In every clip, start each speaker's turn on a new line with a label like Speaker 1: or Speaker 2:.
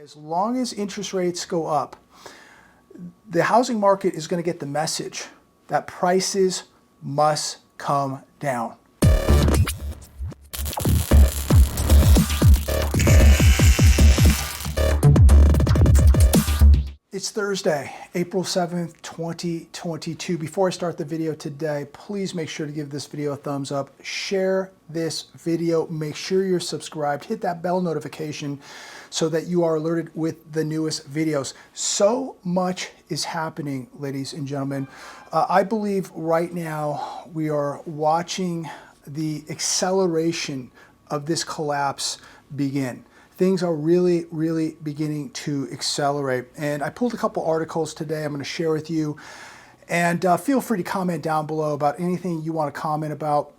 Speaker 1: As long as interest rates go up, the housing market is going to get the message that prices must come down. It's Thursday, April 7th, 2022. Before I start the video today, please make sure to give this video a thumbs up, share this video, make sure you're subscribed, hit that bell notification so that you are alerted with the newest videos. So much is happening, ladies and gentlemen. I believe right now we are watching the acceleration of this collapse begin. Things are really, really beginning to accelerate. And I pulled a couple articles today I'm going to share with you. And feel free to comment down below about anything you want to comment about.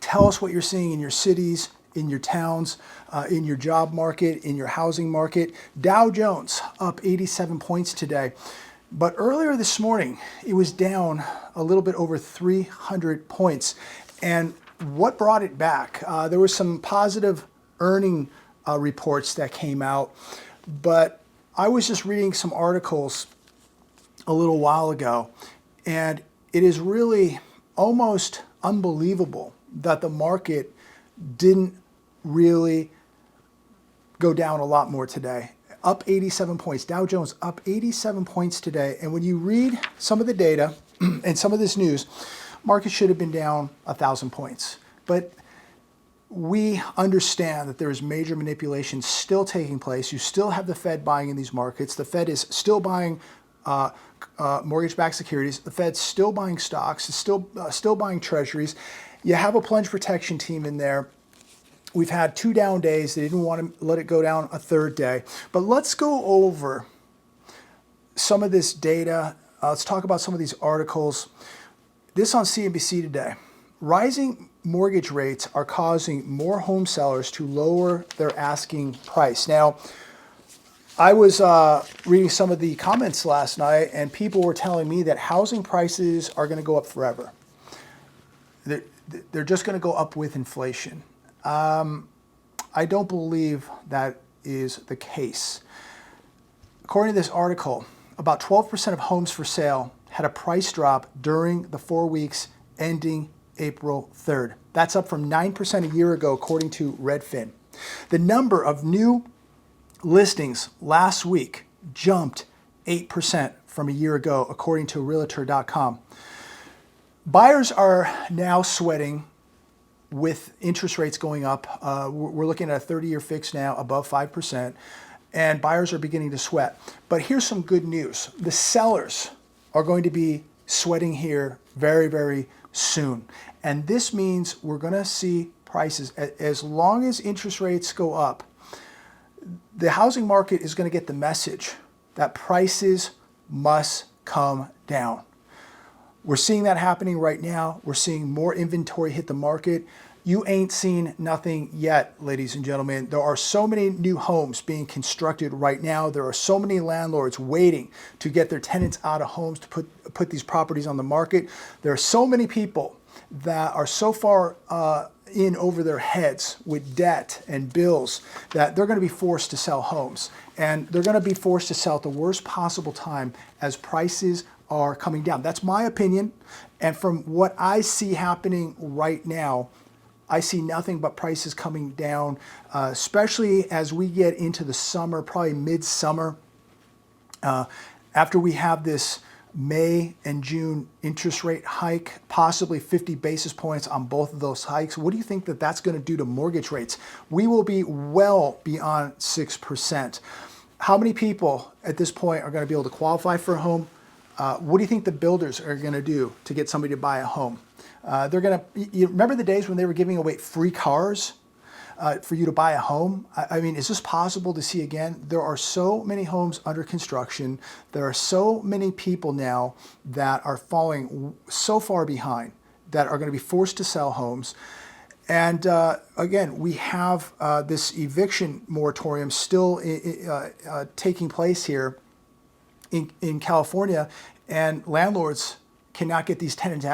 Speaker 1: Tell us what you're seeing in your cities, in your towns, in your job market, in your housing market. Dow Jones up 87 points today. But earlier this morning, it was down a little bit over 300 points. And what brought it back? There was some positive earning reports that came out, but I was just reading some articles a little while ago, and it is really almost unbelievable that the market didn't really go down a lot more today. Up 87 points. Dow Jones up 87 points today. And when you read some of the data and some of this news, market should have been down 1,000 points. But we understand that there is major manipulation still taking place. You still have the Fed buying in these markets. The Fed is still buying mortgage-backed securities. The Fed's still buying stocks. It's still buying treasuries. You have a plunge protection team in there. We've had 2 down days. They didn't want to let it go down a 3rd day. But let's go over some of this data. Let's talk about some of these articles. This on CNBC today. Rising mortgage rates are causing more home sellers to lower their asking price. Now, I was reading some of the comments last night, and people were telling me that housing prices are going to go up forever. They're just going to go up with inflation. I don't believe that is the case. According to this article, about 12% of homes for sale had a price drop during the 4 weeks ending April 3rd. That's up from 9% a year ago, according to Redfin. The number of new listings last week jumped 8% from a year ago, according to Realtor.com. Buyers are now sweating with interest rates going up. We're looking at a 30-year fix now above 5%, and buyers are beginning to sweat. But here's some good news. The sellers are going to be sweating here very, very soon. And this means we're going to see prices, as long as interest rates go up, the housing market is going to get the message that prices must come down. We're seeing that happening right now. We're seeing more inventory hit the market. You ain't seen nothing yet, ladies and gentlemen. There are so many new homes being constructed right now. There are so many landlords waiting to get their tenants out of homes to put these properties on the market. There are so many people that are so far in over their heads with debt and bills that they're going to be forced to sell homes. And they're going to be forced to sell at the worst possible time as prices are coming down. That's my opinion. And from what I see happening right now, I see nothing but prices coming down, especially as we get into the summer, probably mid-summer. After we have this May and June interest rate hike, possibly 50 basis points on both of those hikes. What do you think that that's going to do to mortgage rates? We will be well beyond 6%. How many people at this point are going to be able to qualify for a home? What do you think the builders are going to do to get somebody to buy a home? They're going to, you remember the days when they were giving away free cars for you to buy a home? I mean, is this possible to see again? There are so many homes under construction. There are so many people now that are falling so far behind that are going to be forced to sell homes. And again, we have this eviction moratorium still taking place here in California, and landlords cannot get these tenants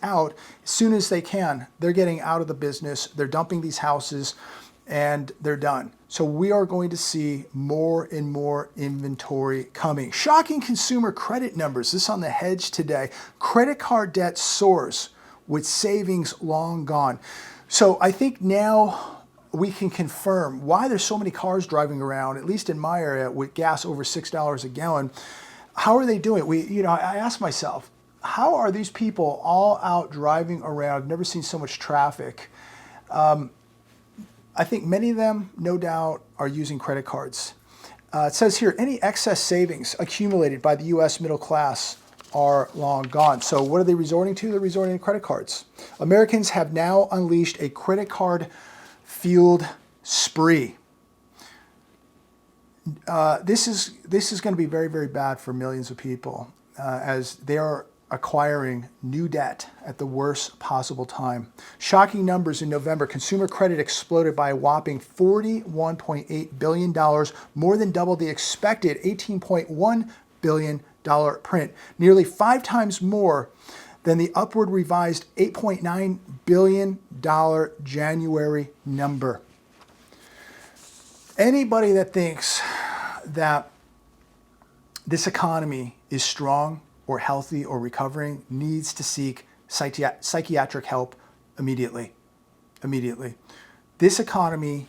Speaker 1: out as soon as they can. They're getting out of the business. They're dumping these houses, and they're done. So we are going to see more and more inventory coming. Shocking consumer credit numbers. This on the Hedge today. Credit card debt soars with savings long gone. So I think now we can confirm why there's so many cars driving around, at least in my area, with gas over $6 a gallon. How are they doing it? I ask myself, how are these people all out driving around? I've never seen so much traffic. I think many of them, no doubt, are using credit cards. It says here, any excess savings accumulated by the U.S. middle class are long gone. So what are they resorting to? They're resorting to credit cards. Americans have now unleashed a credit card-fueled spree. This is going to be very, very bad for millions of people as they are acquiring new debt at the worst possible time. Shocking numbers in November. Consumer credit exploded by a whopping $41.8 billion, more than double the expected $18.1 billion print, nearly 5 times more than the upward revised $8.9 billion January number. Anybody that thinks that this economy is strong or healthy or recovering needs to seek psychiatric help immediately. Immediately. This economy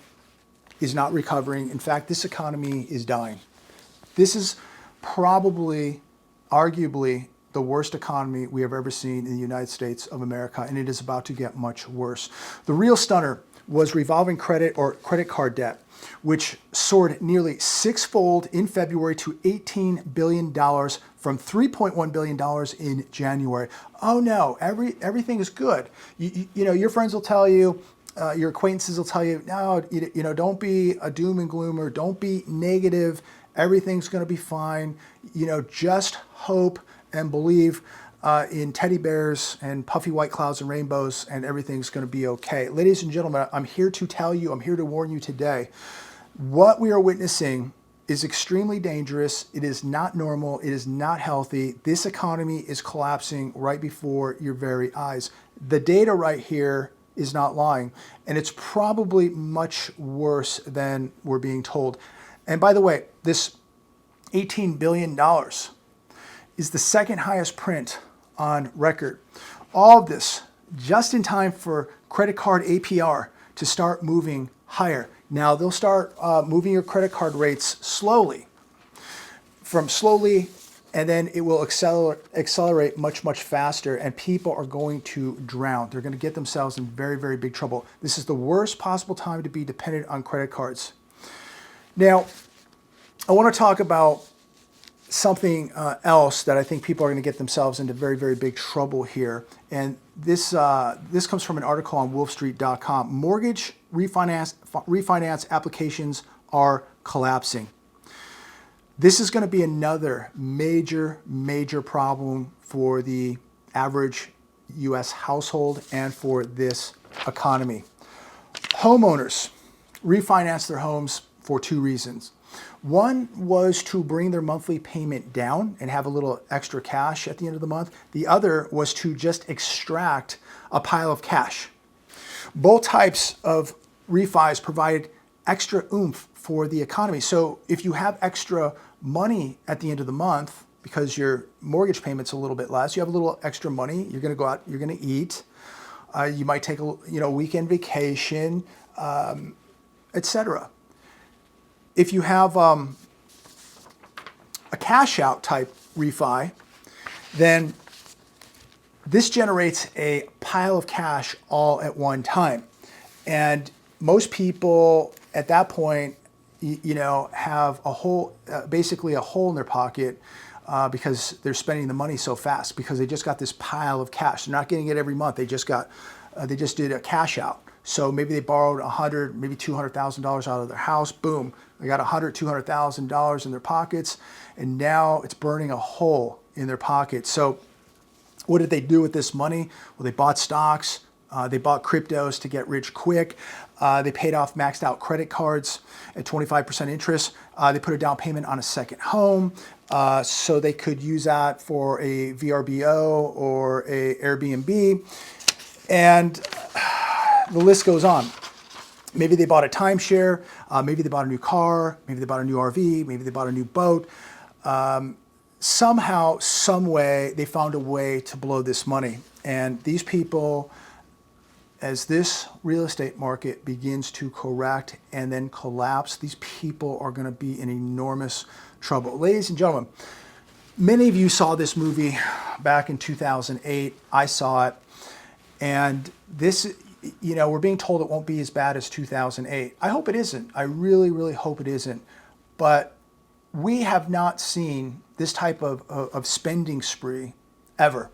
Speaker 1: is not recovering. In fact, this economy is dying. This is probably, arguably, the worst economy we have ever seen in the United States of America, and it is about to get much worse. The real stunner was revolving credit or credit card debt, which soared nearly 6-fold in February to $18 billion from $3.1 billion in January. Oh no, everything is good. You know, your friends will tell you, your acquaintances will tell you, no, don't be a doom and gloomer, don't be negative, everything's gonna be fine. Just hope and believe in teddy bears and puffy white clouds and rainbows, and everything's going to be okay. Ladies and gentlemen, I'm here to tell you, I'm here to warn you today, what we are witnessing is extremely dangerous. It is not normal. It is not healthy. This economy is collapsing right before your very eyes. The data right here is not lying, and it's probably much worse than we're being told. And by the way, this $18 billion is the second highest print on record. All of this just in time for credit card APR to start moving higher. Now they'll start moving your credit card rates slowly, and then it will accelerate much, much faster, and people are going to drown. They're going to get themselves in very, very big trouble. This is the worst possible time to be dependent on credit cards. Now, I want to talk about something else that I think people are going to get themselves into very, very big trouble here. And this comes from an article on wolfstreet.com. Mortgage refinance applications are collapsing. This is going to be another major, major problem for the average U.S. household and for this economy. Homeowners refinance their homes for 2 reasons. One was to bring their monthly payment down and have a little extra cash at the end of the month. The other was to just extract a pile of cash. Both types of refis provide extra oomph for the economy. So if you have extra money at the end of the month because your mortgage payment's a little bit less, you have a little extra money, you're going to go out, you're going to eat, you might take a weekend vacation, etc. If you have a cash out type refi, then this generates a pile of cash all at one time. And most people at that point, have a hole, basically a hole in their pocket because they're spending the money so fast because they just got this pile of cash. They're not getting it every month. They just did a cash out. So maybe they borrowed $100,000, maybe $200,000 out of their house. Boom, they got $100,000, $200,000 in their pockets, and now it's burning a hole in their pocket. So what did they do with this money? Well, they bought stocks, they bought cryptos to get rich quick. They paid off maxed out credit cards at 25% interest. They put a down payment on a second home so they could use that for a VRBO or a Airbnb. And the list goes on. Maybe they bought a timeshare, maybe they bought a new car, maybe they bought a new RV, maybe they bought a new boat. Somehow, some way, they found a way to blow this money. And these people, as this real estate market begins to correct and then collapse, these people are going to be in enormous trouble. Ladies and gentlemen, many of you saw this movie back in 2008. I saw it. And this, you know, we're being told it won't be as bad as 2008. I hope it isn't. I really, really hope it isn't. But we have not seen this type of spending spree ever.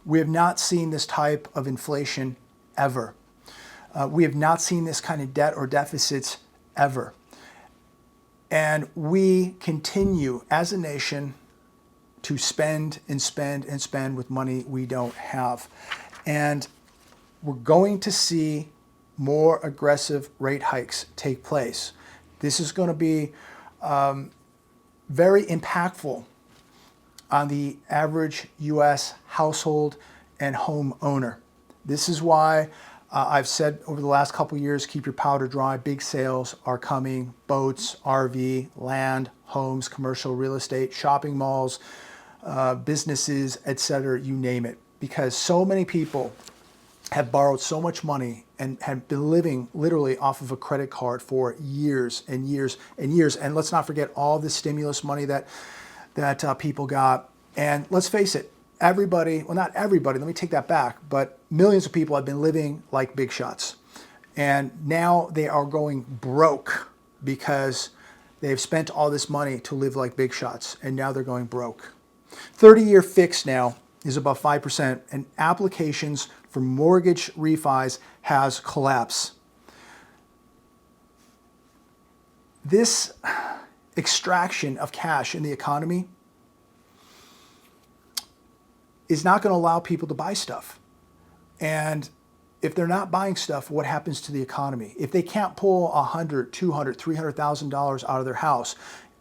Speaker 1: We have not seen this type of inflation ever. We have not seen this kind of debt or deficits ever. And we continue as a nation to spend and spend and spend with money we don't have. And we're going to see more aggressive rate hikes take place. This is going to be very impactful on the average U.S. household and home owner. This is why I've said over the last couple of years, keep your powder dry. Big sales are coming. Boats, RV, land, homes, commercial real estate, shopping malls, businesses, etc., you name it. Because so many people have borrowed so much money and have been living literally off of a credit card for years and years and years. And let's not forget all the stimulus money that people got. And let's face it, everybody, well, not everybody, let me take that back, but millions of people have been living like big shots. And now they are going broke because they've spent all this money to live like big shots. And now they're going broke. 30-year fix now is above 5%, and applications for mortgage refis has collapsed. This extraction of cash in the economy is not going to allow people to buy stuff. And if they're not buying stuff, what happens to the economy? If they can't pull $100,000, $200,000, $300,000 out of their house,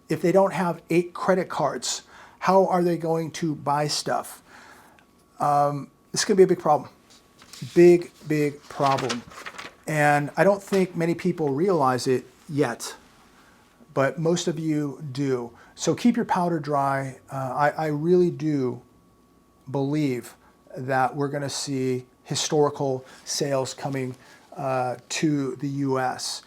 Speaker 1: if they don't have 8 credit cards, how are they going to buy stuff? This is going to be a big problem. Big, big problem. And I don't think many people realize it yet, but most of you do. So keep your powder dry. I really do believe that we're going to see historical sales coming to the U.S.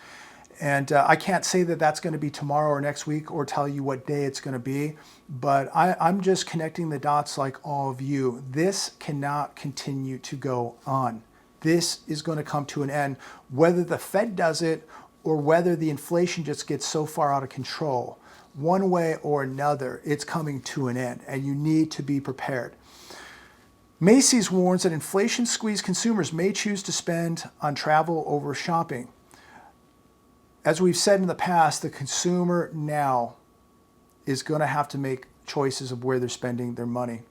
Speaker 1: And I can't say that that's going to be tomorrow or next week or tell you what day it's going to be, but I'm just connecting the dots like all of you. This cannot continue to go on. This is going to come to an end, whether the Fed does it or whether the inflation just gets so far out of control. One way or another, it's coming to an end, and you need to be prepared. Macy's warns that inflation-squeezed consumers may choose to spend on travel over shopping. As we've said in the past, the consumer now is going to have to make choices of where they're spending their money.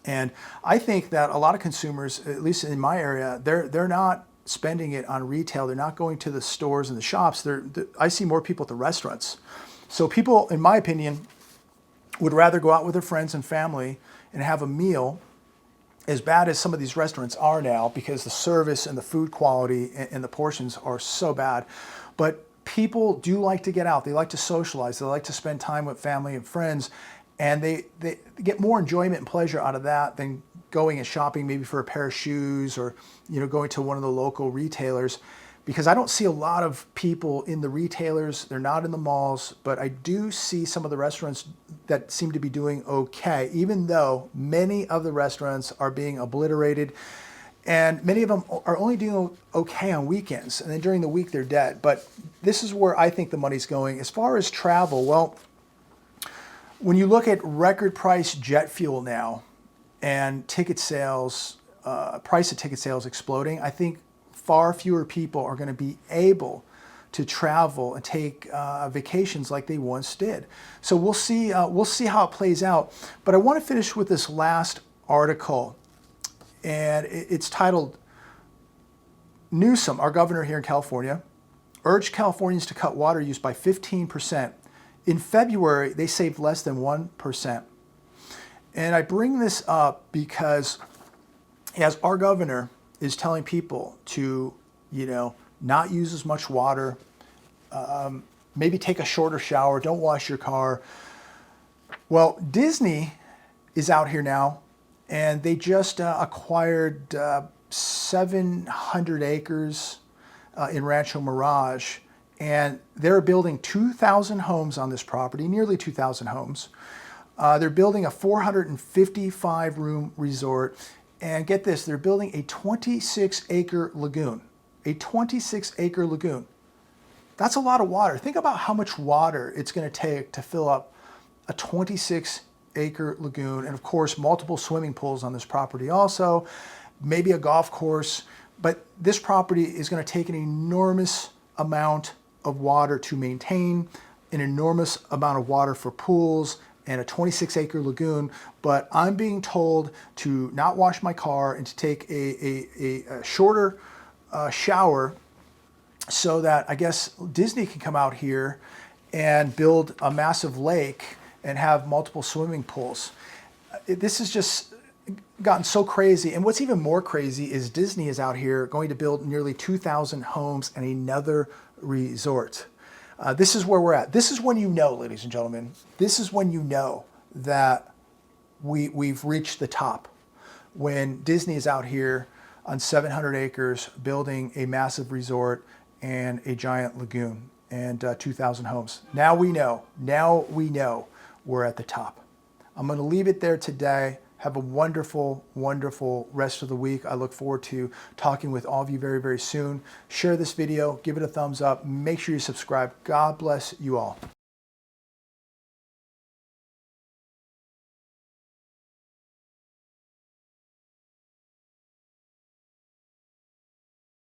Speaker 1: And I think that a lot of consumers, at least in my area, they're not spending it on retail. They're not going to the stores and the shops. I see more people at the restaurants. So people, in my opinion, would rather go out with their friends and family and have a meal, as bad as some of these restaurants are now, because the service and the food quality and the portions are so bad. But people do like to get out. They like to socialize. They like to spend time with family and friends. And they get more enjoyment and pleasure out of that than going and shopping maybe for a pair of shoes or, you know, going to one of the local retailers. Because I don't see a lot of people in the retailers. They're not in the malls. But I do see some of the restaurants that seem to be doing okay, even though many of the restaurants are being obliterated. And many of them are only doing okay on weekends. And then during the week, they're dead. But this is where I think the money's going. As far as travel, well, when you look at record price jet fuel now and ticket sales, price of ticket sales exploding, I think far fewer people are going to be able to travel and take vacations like they once did. So we'll see how it plays out. But I want to finish with this last article. And it's titled, Newsom, our governor here in California, urged Californians to cut water use by 15%. In February, they saved less than 1%. And I bring this up because as our governor is telling people to, you know, not use as much water, maybe take a shorter shower, don't wash your car. Well, Disney is out here now, and they just acquired 700 acres in Rancho Mirage, and they're building 2,000 homes on this property, nearly 2,000 homes. They're building a 455-room resort, and get this, they're building a 26-acre lagoon. A 26-acre lagoon. That's a lot of water. Think about how much water it's going to take to fill up a 26-acre lagoon, and of course, multiple swimming pools on this property also, maybe a golf course, but this property is going to take an enormous amount of water to maintain, an enormous amount of water for pools, and a 26-acre lagoon. But I'm being told to not wash my car and to take a shorter shower, so that I guess Disney can come out here and build a massive lake and have multiple swimming pools. This has just gotten so crazy. And what's even more crazy is Disney is out here going to build nearly 2,000 homes and another resort. This is where we're at. This is when you know, ladies and gentlemen, this is when you know that we've reached the top. When Disney is out here on 700 acres building a massive resort and a giant lagoon and 2,000 homes. Now we know we're at the top. I'm going to leave it there today. Have a wonderful, wonderful rest of the week. I look forward to talking with all of you very, very soon. Share this video, give it a thumbs up, make sure you subscribe. God bless you all.